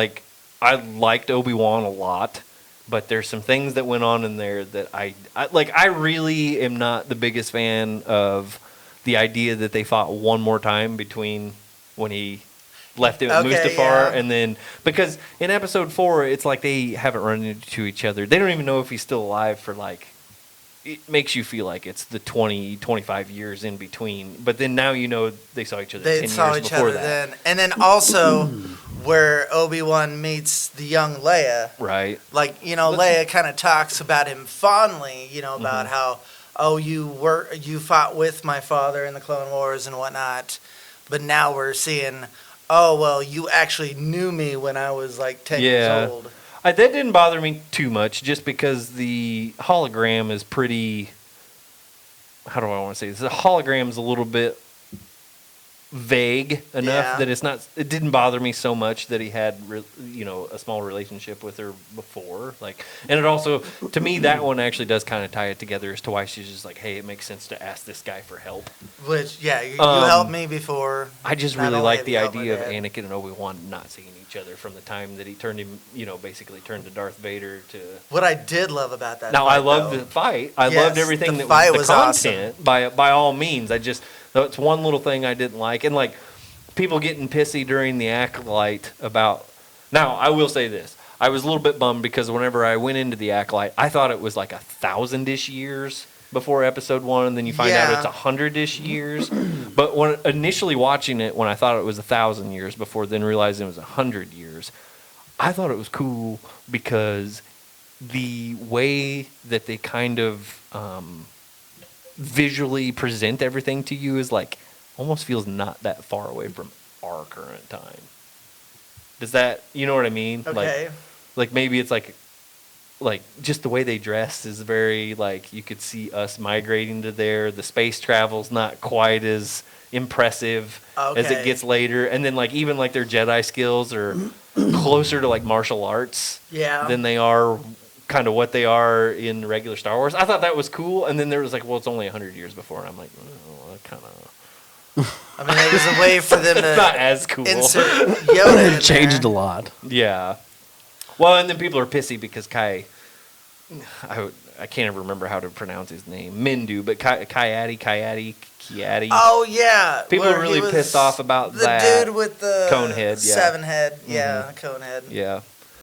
like I liked Obi-Wan a lot, but there's some things that went on in there that I like. I really am not the biggest fan of the idea that they fought one more time between when he left it with Mustafar and then because in episode 4 it's like they haven't run into each other. They don't even know if he's still alive for like it makes you feel like it's the 20, 25 years in between. But then now you know they saw each other 10 years before that. Then. And then also where Obi-Wan meets the young Leia. Right. Like, Leia kind of talks about him fondly, about how, you fought with my father in the Clone Wars and whatnot. But now we're seeing, you actually knew me when I was like 10 years old. That didn't bother me too much, just because the hologram is pretty. How do I want to say this? The hologram's a little bit vague enough that it's not. It didn't bother me so much that he had, a small relationship with her before. Like, and it also, to me, that one actually does kind of tie it together as to why she's just like, hey, it makes sense to ask this guy for help. Which, you helped me before. I just really like the idea of Anakin and Obi-Wan not seeing each other from the time that he turned him, basically turned to Darth Vader to. What I did love about that. Now, I loved the fight. I loved everything that was the content. Awesome. By all means, that's one little thing I didn't like. And like people getting pissy during the Acolyte about. Now, I will say this. I was a little bit bummed because whenever I went into the Acolyte, I thought it was like 1,000-ish years before episode 1, and then you find out it's 100-ish years. But when initially watching it, when I thought it was 1,000 years before then realizing it was 100 years, I thought it was cool because the way that they kind of visually present everything to you is like almost feels not that far away from our current time. Does that, you know what I mean? Okay. Like maybe it's like just the way they dress is very like you could see us migrating to there. The space travel's not quite as impressive as it gets later, and then like even like their Jedi skills are closer to like martial arts than they are kind of what they are in regular Star Wars. I thought that was cool, and then there was like, well, it's only 100 years before, and I'm like, oh, that kind of. I mean, it was a way for them to not as cool. Insert Yoda. It changed a lot. Yeah. Well, and then people are pissy because I can't ever remember how to pronounce his name. Mindu, but Kiadi. Oh, yeah. People are really pissed off about that. The dude with the cone head, 7 head. Yeah, cone head. Yeah.